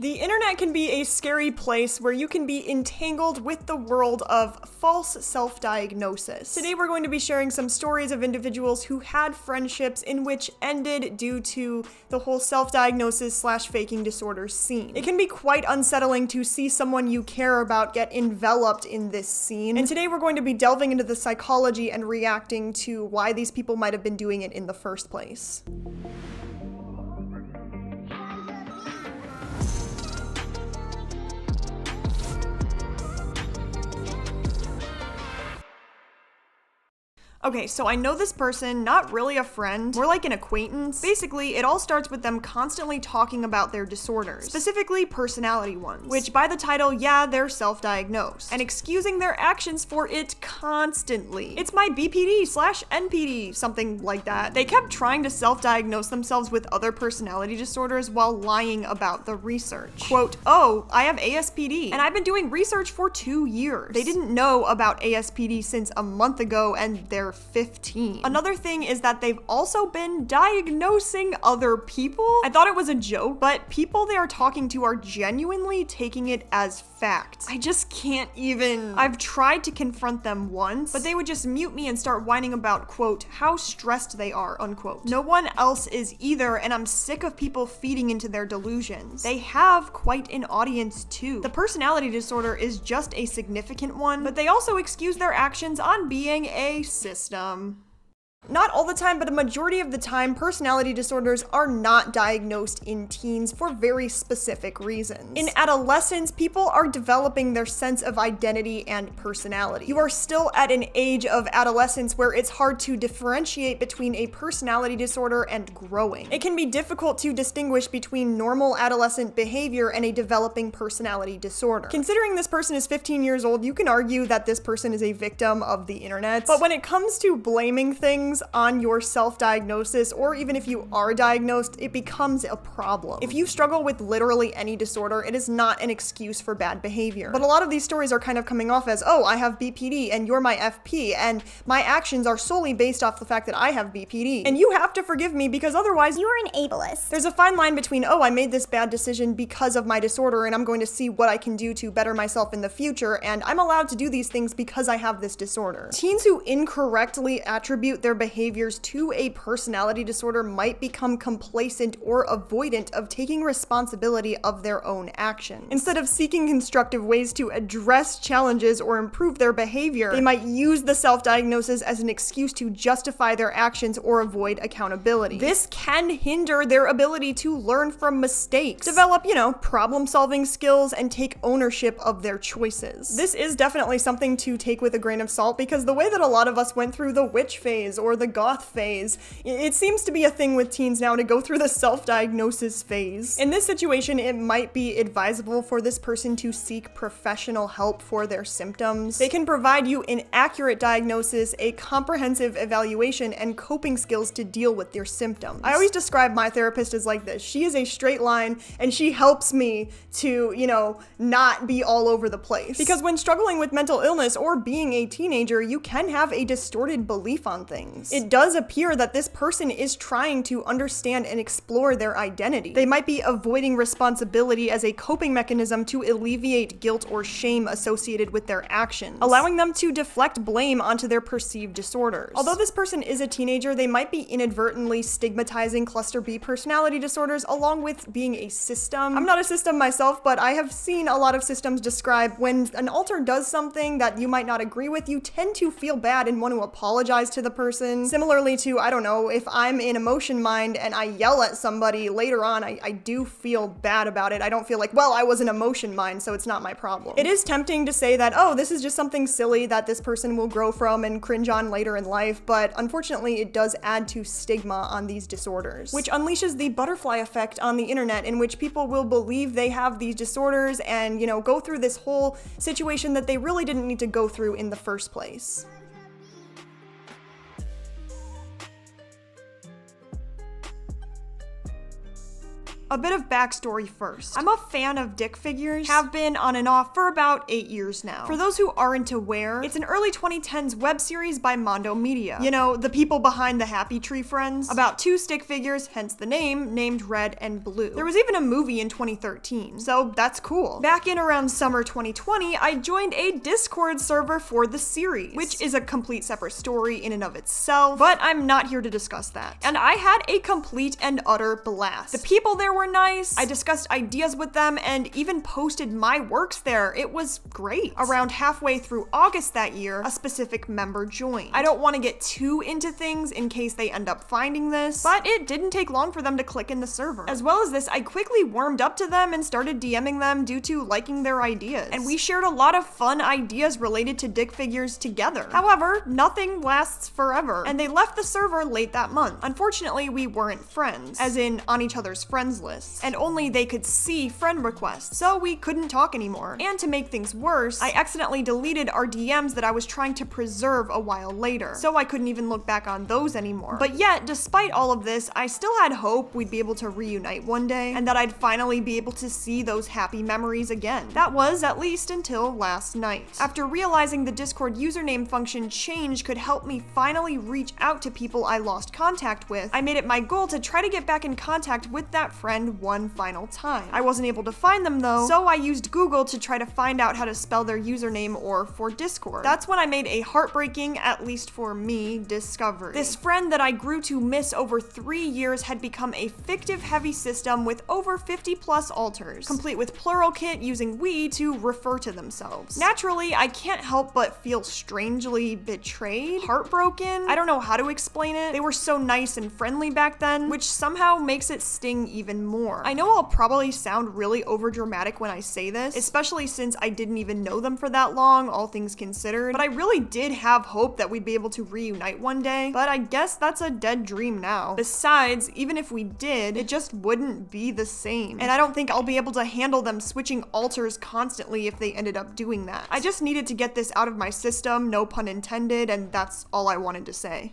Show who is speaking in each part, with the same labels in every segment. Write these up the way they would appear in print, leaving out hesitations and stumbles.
Speaker 1: The internet can be a scary place where you can be entangled with the world of false self-diagnosis. Today we're going to be sharing some stories of individuals who had friendships in which ended due to the whole self-diagnosis / faking disorders scene. It can be quite unsettling to see someone you care about get enveloped in this scene, and today we're going to be delving into the psychology and reacting to why these people might have been doing it in the first place. Okay, so I know this person, not really a friend, more like an acquaintance. Basically, it all starts with them constantly talking about their disorders, specifically personality ones, which by the title, yeah, they're self-diagnosed, and excusing their actions for it constantly. It's my BPD / NPD, something like that. They kept trying to self-diagnose themselves with other personality disorders while lying about the research. Quote, oh, I have ASPD, and I've been doing research for 2 years. They didn't know about ASPD since a month ago, and they're 15. Another thing is that they've also been diagnosing other people. I thought it was a joke, but people they are talking to are genuinely taking it as fact. I just can't even. I've tried to confront them once, but they would just mute me and start whining about, quote, how stressed they are, unquote. No one else is either, and I'm sick of people feeding into their delusions. They have quite an audience too. The personality disorder is just a significant one, but they also excuse their actions on being a system. Not all the time, but a majority of the time, personality disorders are not diagnosed in teens for very specific reasons. In adolescence, people are developing their sense of identity and personality. You are still at an age of adolescence where it's hard to differentiate between a personality disorder and growing. It can be difficult to distinguish between normal adolescent behavior and a developing personality disorder. Considering this person is 15 years old, you can argue that this person is a victim of the internet. But when it comes to blaming things on your self-diagnosis, or even if you are diagnosed, it becomes a problem. If you struggle with literally any disorder, it is not an excuse for bad behavior. But a lot of these stories are kind of coming off as, oh, I have BPD and you're my FP, and my actions are solely based off the fact that I have BPD. And you have to forgive me because otherwise you're an ableist. There's a fine line between, oh, I made this bad decision because of my disorder and I'm going to see what I can do to better myself in the future, and I'm allowed to do these things because I have this disorder. Teens who incorrectly attribute their behaviors to a personality disorder might become complacent or avoidant of taking responsibility of their own actions. Instead of seeking constructive ways to address challenges or improve their behavior, they might use the self-diagnosis as an excuse to justify their actions or avoid accountability. This can hinder their ability to learn from mistakes, develop, problem-solving skills, and take ownership of their choices. This is definitely something to take with a grain of salt because the way that a lot of us went through the witch phase or the goth phase, it seems to be a thing with teens now to go through the self-diagnosis phase. In this situation, it might be advisable for this person to seek professional help for their symptoms. They can provide you an accurate diagnosis, a comprehensive evaluation, and coping skills to deal with your symptoms. I always describe my therapist as like this. She is a straight line, and she helps me to, not be all over the place. Because when struggling with mental illness or being a teenager, you can have a distorted belief on things. It does appear that this person is trying to understand and explore their identity. They might be avoiding responsibility as a coping mechanism to alleviate guilt or shame associated with their actions, allowing them to deflect blame onto their perceived disorders. Although this person is a teenager, they might be inadvertently stigmatizing cluster B personality disorders along with being a system. I'm not a system myself, but I have seen a lot of systems describe when an alter does something that you might not agree with, you tend to feel bad and want to apologize to the person. Similarly to, I don't know, if I'm in emotion mind and I yell at somebody later on, I do feel bad about it. I don't feel like, well, I was an emotion mind, so it's not my problem. It is tempting to say that, oh, this is just something silly that this person will grow from and cringe on later in life, but unfortunately it does add to stigma on these disorders, which unleashes the butterfly effect on the internet in which people will believe they have these disorders and, go through this whole situation that they really didn't need to go through in the first place. A bit of backstory first. I'm a fan of dick figures, have been on and off for about 8 years now. For those who aren't aware, it's an early 2010s web series by Mondo Media. You know, the people behind the Happy Tree friends, about 2 stick figures, hence the name, named Red and Blue. There was even a movie in 2013, so that's cool. Back in around summer 2020, I joined a Discord server for the series, which is a complete separate story in and of itself, but I'm not here to discuss that. And I had a complete and utter blast. The people there were nice, I discussed ideas with them, and even posted my works there. It was great. Around halfway through August that year, a specific member joined. I don't want to get too into things in case they end up finding this, but it didn't take long for them to click in the server. As well as this, I quickly warmed up to them and started DMing them due to liking their ideas. And we shared a lot of fun ideas related to dick figures together. However, nothing lasts forever, and they left the server late that month. Unfortunately, we weren't friends, as in on each other's friends lists, and only they could see friend requests, so we couldn't talk anymore. And to make things worse, I accidentally deleted our DMs that I was trying to preserve a while later, so I couldn't even look back on those anymore. But yet, despite all of this, I still had hope we'd be able to reunite one day, and that I'd finally be able to see those happy memories again. That was at least until last night. After realizing the Discord username function change could help me finally reach out to people I lost contact with, I made it my goal to try to get back in contact with that friend one final time. I wasn't able to find them though, so I used Google to try to find out how to spell their username or for Discord. That's when I made a heartbreaking, at least for me, discovery. This friend that I grew to miss over 3 years had become a fictive heavy system with over 50 plus alters, complete with plural kit using we to refer to themselves. Naturally, I can't help but feel strangely betrayed, heartbroken. I don't know how to explain it. They were so nice and friendly back then, which somehow makes it sting even more. I know I'll probably sound really overdramatic when I say this, especially since I didn't even know them for that long, all things considered, but I really did have hope that we'd be able to reunite one day, but I guess that's a dead dream now. Besides, even if we did, it just wouldn't be the same, and I don't think I'll be able to handle them switching alters constantly if they ended up doing that. I just needed to get this out of my system, no pun intended, and that's all I wanted to say.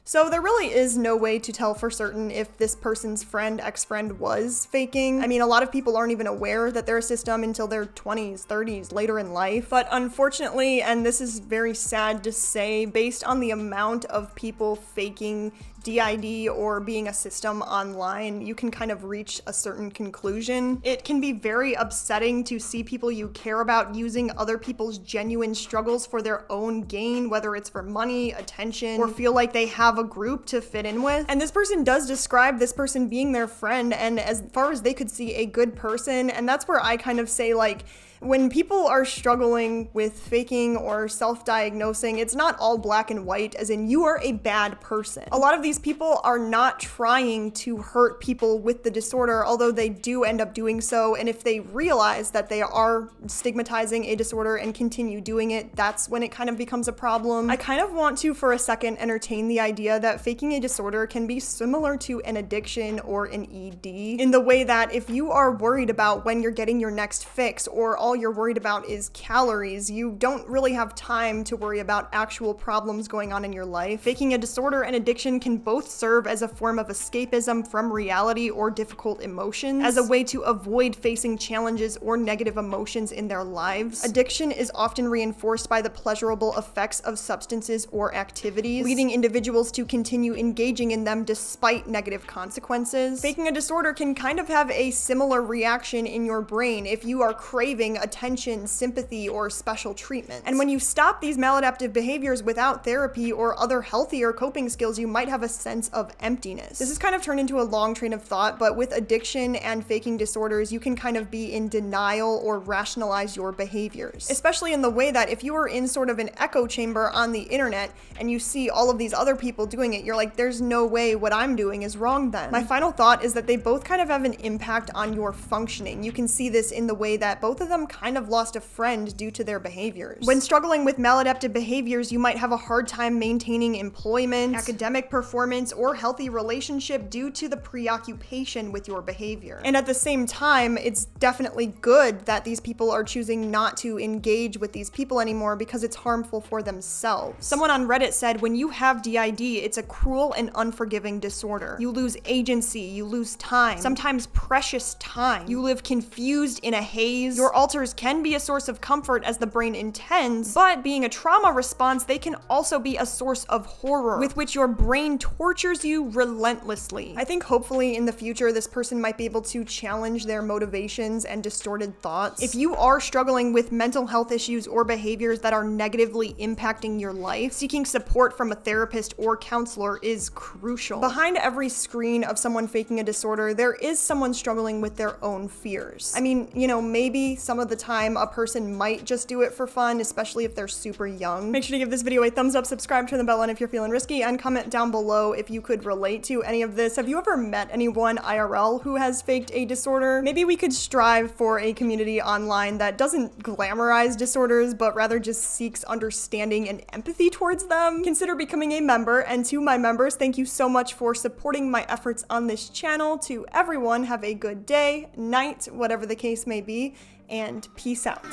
Speaker 1: So there really is no way to tell for certain if this person's ex-friend was faking. I mean, a lot of people aren't even aware that they're a system until their 20s, 30s, later in life. But unfortunately, and this is very sad to say, based on the amount of people faking DID or being a system online, you can kind of reach a certain conclusion. It can be very upsetting to see people you care about using other people's genuine struggles for their own gain, whether it's for money, attention, or feel like they have a group to fit in with. And this person does describe this person being their friend, and as far as they could see, a good person. And that's where I kind of say, like, when people are struggling with faking or self-diagnosing, it's not all black and white, as in you are a bad person. A lot of these people are not trying to hurt people with the disorder, although they do end up doing so, and if they realize that they are stigmatizing a disorder and continue doing it, that's when it kind of becomes a problem. I kind of want to, for a second, entertain the idea that faking a disorder can be similar to an addiction or an ED, in the way that if you are worried about when you're getting your next fix, or all you're worried about is calories, you don't really have time to worry about actual problems going on in your life. Faking a disorder and addiction can both serve as a form of escapism from reality or difficult emotions, as a way to avoid facing challenges or negative emotions in their lives. Addiction is often reinforced by the pleasurable effects of substances or activities, leading individuals to continue engaging in them despite negative consequences. Faking a disorder can kind of have a similar reaction in your brain if you are craving attention, sympathy, or special treatment. And when you stop these maladaptive behaviors without therapy or other healthier coping skills, you might have a sense of emptiness. This has kind of turned into a long train of thought, but with addiction and faking disorders, you can kind of be in denial or rationalize your behaviors. Especially in the way that if you are in sort of an echo chamber on the internet and you see all of these other people doing it, you're like, there's no way what I'm doing is wrong then. My final thought is that they both kind of have an impact on your functioning. You can see this in the way that both of them kind of lost a friend due to their behaviors. When struggling with maladaptive behaviors, you might have a hard time maintaining employment, academic performance, performance or healthy relationship due to the preoccupation with your behavior. And at the same time, it's definitely good that these people are choosing not to engage with these people anymore because it's harmful for themselves. Someone on Reddit said, when you have DID, it's a cruel and unforgiving disorder. You lose agency, you lose time, sometimes precious time. You live confused in a haze. Your alters can be a source of comfort as the brain intends, but being a trauma response, they can also be a source of horror with which your brain tortures you relentlessly. I think hopefully in the future, this person might be able to challenge their motivations and distorted thoughts. If you are struggling with mental health issues or behaviors that are negatively impacting your life, seeking support from a therapist or counselor is crucial. Behind every screen of someone faking a disorder, there is someone struggling with their own fears. I mean, you know, maybe some of the time a person might just do it for fun, especially if they're super young. Make sure to give this video a thumbs up, subscribe, turn the bell on if you're feeling risky, and comment down below if you could relate to any of this. Have you ever met anyone IRL who has faked a disorder? Maybe we could strive for a community online that doesn't glamorize disorders, but rather just seeks understanding and empathy towards them. Consider becoming a member, and to my members, thank you so much for supporting my efforts on this channel. To everyone, have a good day, night, whatever the case may be, and peace out.